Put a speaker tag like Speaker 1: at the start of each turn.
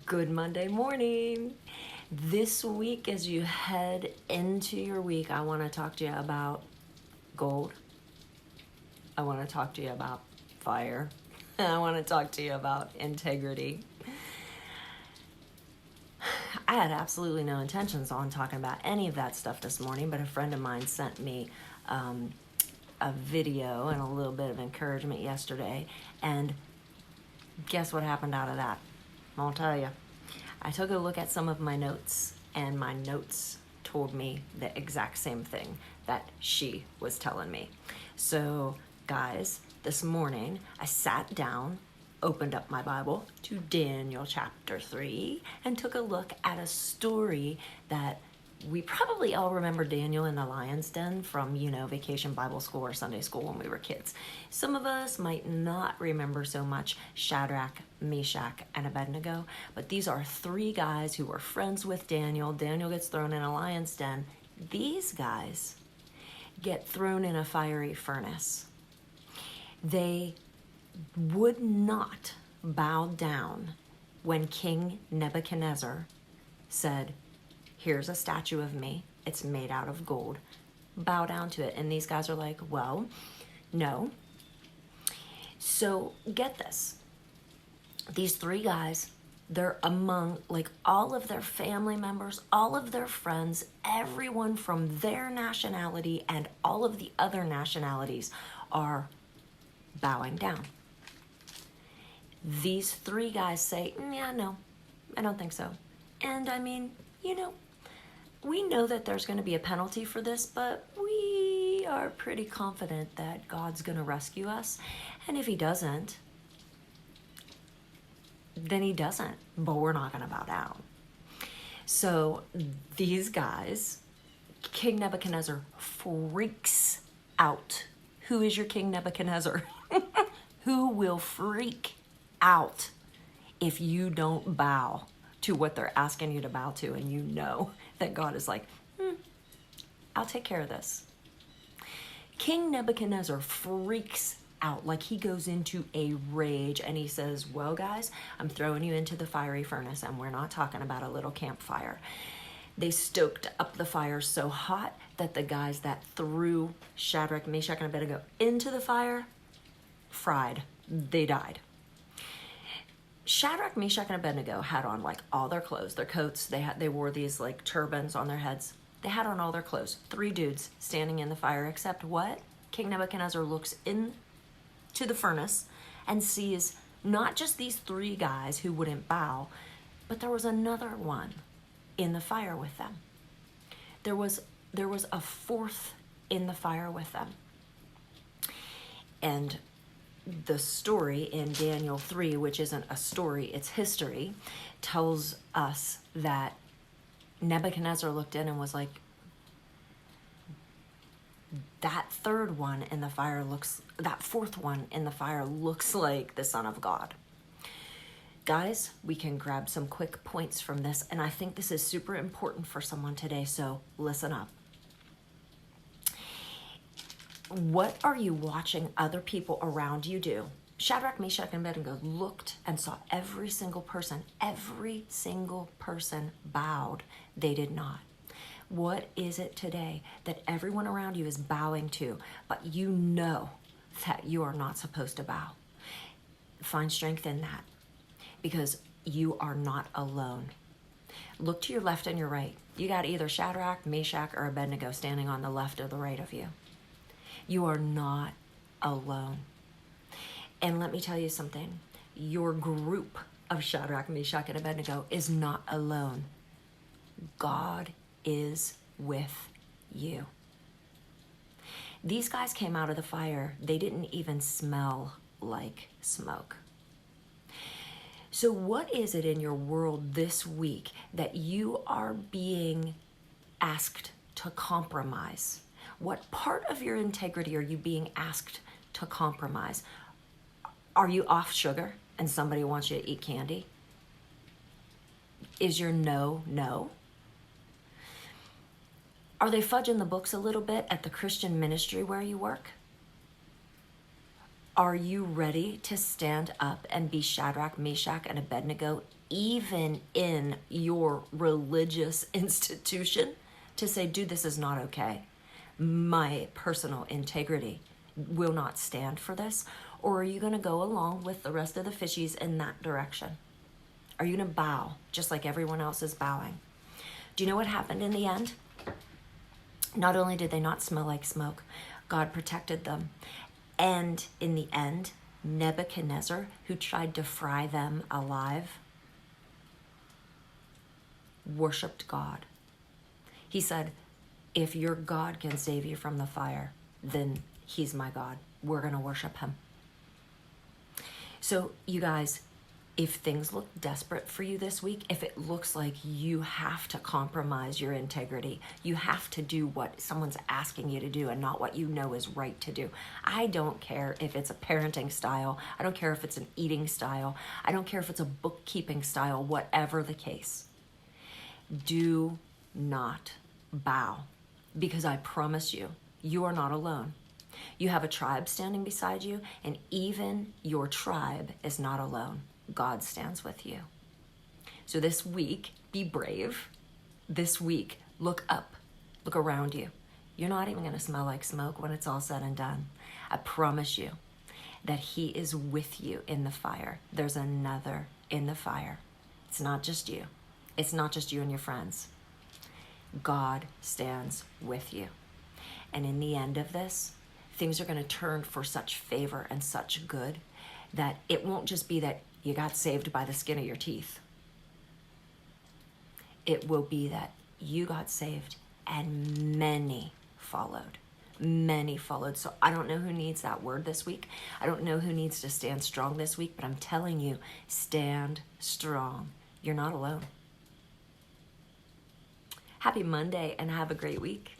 Speaker 1: Good Monday morning. This week, as you head into your week, I want to talk to you about gold. I want to talk to you about fire. I want to talk to you about integrity. I had absolutely no intentions on talking about any of that stuff this morning, but a friend of mine sent me a video and a little bit of encouragement yesterday, and guess what happened out of that? I'll tell you. I took a look at some of my notes, and my notes told me the exact same thing that she was telling me. So, guys, this morning I sat down, opened up my Bible to Daniel chapter 3, and took a look at a story that we probably all remember Daniel in the lion's den from, Vacation Bible School or Sunday school when we were kids. Some of us might not remember so much Shadrach, Meshach, and Abednego, but these are three guys who were friends with Daniel. Daniel gets thrown in a lion's den. These guys get thrown in a fiery furnace. They would not bow down when King Nebuchadnezzar said, "Here's a statue of me. It's made out of gold. Bow down to it." And these guys are like, well, no. So get this. These three guys, they're among all of their family members, all of their friends, everyone from their nationality and all of the other nationalities are bowing down. These three guys say, yeah, no, I don't think so. And I mean, we know that there's going to be a penalty for this, but we are pretty confident that God's going to rescue us. And if he doesn't, then he doesn't, but we're not going to bow down. So these guys, King Nebuchadnezzar freaks out. Who is your King Nebuchadnezzar? Who will freak out if you don't bow to what they're asking you to bow to, and you know that God is like, I'll take care of this. King Nebuchadnezzar freaks out, like he goes into a rage, and he says, well, guys, I'm throwing you into the fiery furnace, and we're not talking about a little campfire. They stoked up the fire so hot that the guys that threw Shadrach, Meshach, and Abednego into the fire fried. They died. Shadrach, Meshach, and Abednego had on all their clothes, their coats. They wore these turbans on their heads. They had on all their clothes. Three dudes standing in the fire, except what? King Nebuchadnezzar looks into the furnace and sees not just these three guys who wouldn't bow, but there was another one in the fire with them. There was a fourth in the fire with them. And the story in Daniel 3, which isn't a story, it's history, tells us that Nebuchadnezzar looked in and was like, that fourth one in the fire looks like the Son of God. Guys, we can grab some quick points from this, and I think this is super important for someone today, so listen up. What are you watching other people around you do? Shadrach, Meshach, and Abednego looked and saw every single person bowed. They did not. What is it today that everyone around you is bowing to, but you know that you are not supposed to bow? Find strength in that, because you are not alone. Look to your left and your right. You got either Shadrach, Meshach, or Abednego standing on the left or the right of you. You are not alone. And let me tell you something. Your group of Shadrach, Meshach, and Abednego is not alone. God is with you. These guys came out of the fire. They didn't even smell like smoke. So what is it in your world this week that you are being asked to compromise? What part of your integrity are you being asked to compromise? Are you off sugar and somebody wants you to eat candy? Is your no? Are they fudging the books a little bit at the Christian ministry where you work? Are you ready to stand up and be Shadrach, Meshach, and Abednego, even in your religious institution, to say, dude, this is not okay? My personal integrity will not stand for this. Or are you going to go along with the rest of the fishies in that direction? Are you going to bow just like everyone else is bowing? Do you know what happened in the end? Not only did they not smell like smoke, God protected them. And in the end, Nebuchadnezzar, who tried to fry them alive, worshiped God. He said, if your God can save you from the fire, then he's my God. We're going to worship him. So you guys, if things look desperate for you this week, if it looks like you have to compromise your integrity, you have to do what someone's asking you to do and not what you know is right to do. I don't care if it's a parenting style. I don't care if it's an eating style. I don't care if it's a bookkeeping style, whatever the case. Do not bow, because I promise you, you are not alone. You have a tribe standing beside you, and even your tribe is not alone. God stands with you. So this week, be brave. This week, look up, look around you. You're not even going to smell like smoke when it's all said and done. I promise you that he is with you in the fire. There's another in the fire. It's not just you. It's not just you and your friends. God stands with you. And in the end of this, things are going to turn for such favor and such good that it won't just be that you got saved by the skin of your teeth. It will be that you got saved and many followed. Many followed. So I don't know who needs that word this week. I don't know who needs to stand strong this week, but I'm telling you, stand strong. You're not alone. Happy Monday and have a great week.